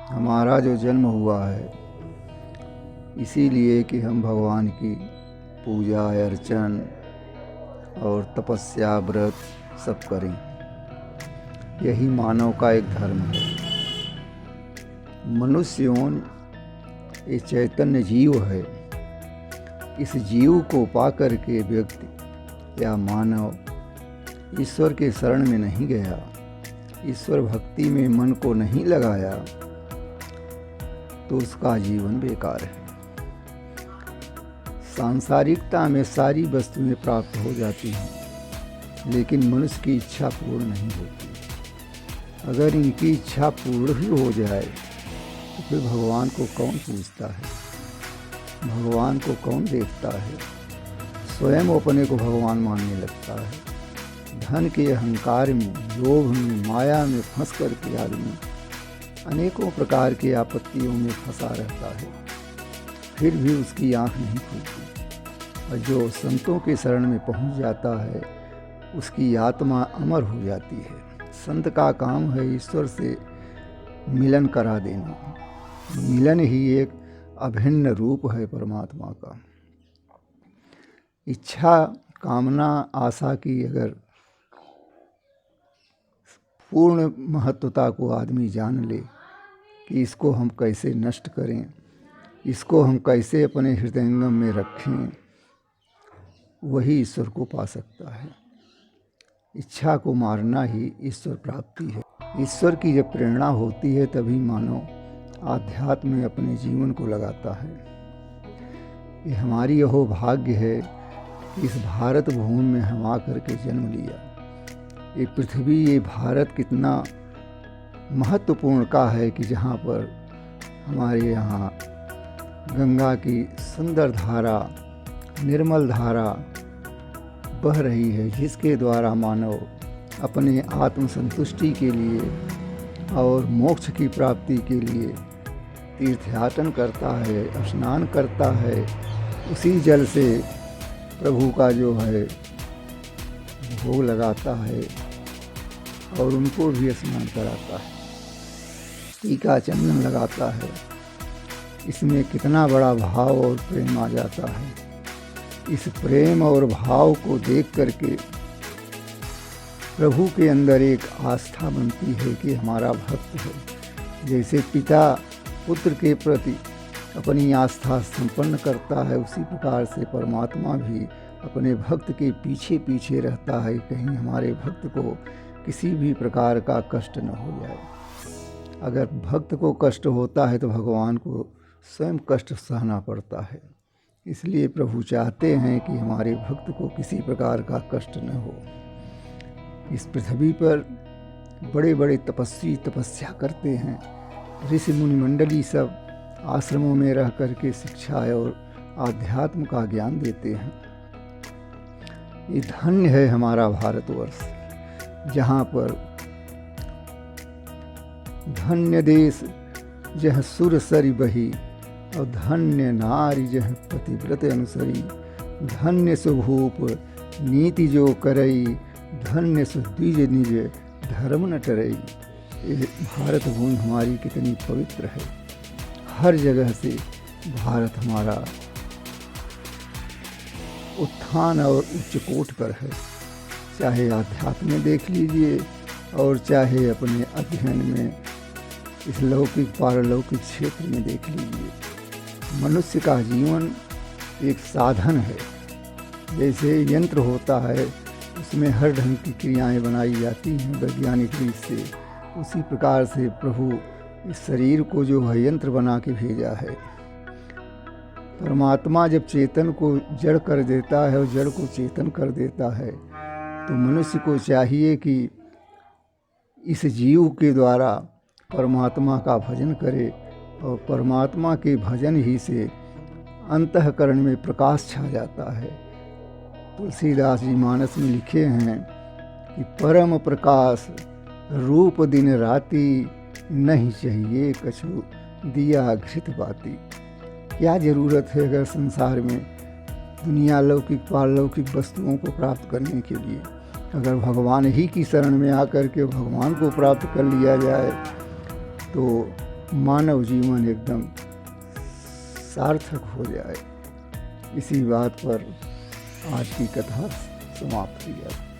हमारा जो जन्म हुआ है इसीलिए कि हम भगवान की पूजा अर्चन और तपस्या व्रत सब करें। यही मानव का एक धर्म है। मनुष्य यौन एक चैतन्य जीव है। इस जीव को पाकर के व्यक्ति या मानव ईश्वर के शरण में नहीं गया, ईश्वर भक्ति में मन को नहीं लगाया, तो उसका जीवन बेकार है। सांसारिकता में सारी वस्तुएं प्राप्त हो जाती हैं, लेकिन मनुष्य की इच्छा पूर्ण नहीं होती। अगर इनकी इच्छा पूर्ण ही हो जाए तो फिर भगवान को कौन पूछता है, भगवान को कौन देखता है। स्वयं अपने को भगवान मानने लगता है। धन के अहंकार में, लोभ में, माया में फंस करके आदमी अनेकों प्रकार की आपत्तियों में फंसा रहता है, फिर भी उसकी आँख नहीं खुलती। और जो संतों के शरण में पहुंच जाता है उसकी आत्मा अमर हो जाती है। संत का काम है ईश्वर से मिलन करा देना। मिलन ही एक अभिन्न रूप है परमात्मा का। इच्छा, कामना, आशा की अगर पूर्ण महत्वता को आदमी जान ले कि इसको हम कैसे नष्ट करें, इसको हम कैसे अपने हृदयंगम में रखें, वही ईश्वर को पा सकता है। इच्छा को मारना ही ईश्वर प्राप्ति है। ईश्वर की जब प्रेरणा होती है तभी मानव आध्यात्म में अपने जीवन को लगाता है। ये हमारी यहो भाग्य है कि इस भारत भूमि में हम आकर के जन्म लिया। ये पृथ्वी, ये भारत कितना महत्वपूर्ण का है कि जहाँ पर हमारे यहाँ गंगा की सुंदर धारा, निर्मल धारा बह रही है, जिसके द्वारा मानव अपने आत्म संतुष्टि के लिए और मोक्ष की प्राप्ति के लिए तीर्थयाटन करता है, स्नान करता है। उसी जल से प्रभु का जो है भोग लगाता है और उनको भी स्नान कराता है, टीका चंदन लगाता है। इसमें कितना बड़ा भाव और प्रेम आ जाता है। इस प्रेम और भाव को देख करके प्रभु के अंदर एक आस्था बनती है कि हमारा भक्त है। जैसे पिता पुत्र के प्रति अपनी आस्था संपन्न करता है, उसी प्रकार से परमात्मा भी अपने भक्त के पीछे पीछे रहता है, कहीं हमारे भक्त को किसी भी प्रकार का कष्ट न हो जाए। अगर भक्त को कष्ट होता है तो भगवान को स्वयं कष्ट सहना पड़ता है। इसलिए प्रभु चाहते हैं कि हमारे भक्त को किसी प्रकार का कष्ट न हो। इस पृथ्वी पर बड़े बड़े तपस्वी तपस्या करते हैं। ऋषि मुनि मंडली सब आश्रमों में रह करके शिक्षा और आध्यात्म का ज्ञान देते हैं। ये धन्य है हमारा भारतवर्ष, जहाँ पर धन्य देश जह सुर सरि बही, और धन्य नारी जह पतिव्रत अनुसरी। धन्य सुभूप नीति जो करई, धन्य सुद्विज निज धर्म न टरई। ये भारत भूमि हमारी कितनी पवित्र है। हर जगह से भारत हमारा उत्थान और उच्च कोट पर है। चाहे आध्यात्म में देख लीजिए और चाहे अपने अध्ययन में इस लौकिक पारलौकिक क्षेत्र में देख लीजिए। मनुष्य का जीवन एक साधन है। जैसे यंत्र होता है, उसमें हर ढंग की क्रियाएं बनाई जाती हैं वैज्ञानिक रीत से, उसी प्रकार से प्रभु इस शरीर को जो है यंत्र बना के भेजा है। परमात्मा जब चेतन को जड़ कर देता है और जड़ को चेतन कर देता है, तो मनुष्य को चाहिए कि इस जीव के द्वारा परमात्मा का भजन करे, और परमात्मा के भजन ही से अंतःकरण में प्रकाश छा जाता है। तुलसीदास जी मानस में लिखे हैं कि परम प्रकाश रूप दिन राति, नहीं चाहिए कछु दिया घृत बाती। क्या ज़रूरत है अगर संसार में दुनिया लौकिक पारलौकिक वस्तुओं को प्राप्त करने के लिए, अगर भगवान ही की शरण में आकर के भगवान को प्राप्त कर लिया जाए तो मानव जीवन एकदम सार्थक हो जाए। इसी बात पर आज की कथा समाप्त की जाए।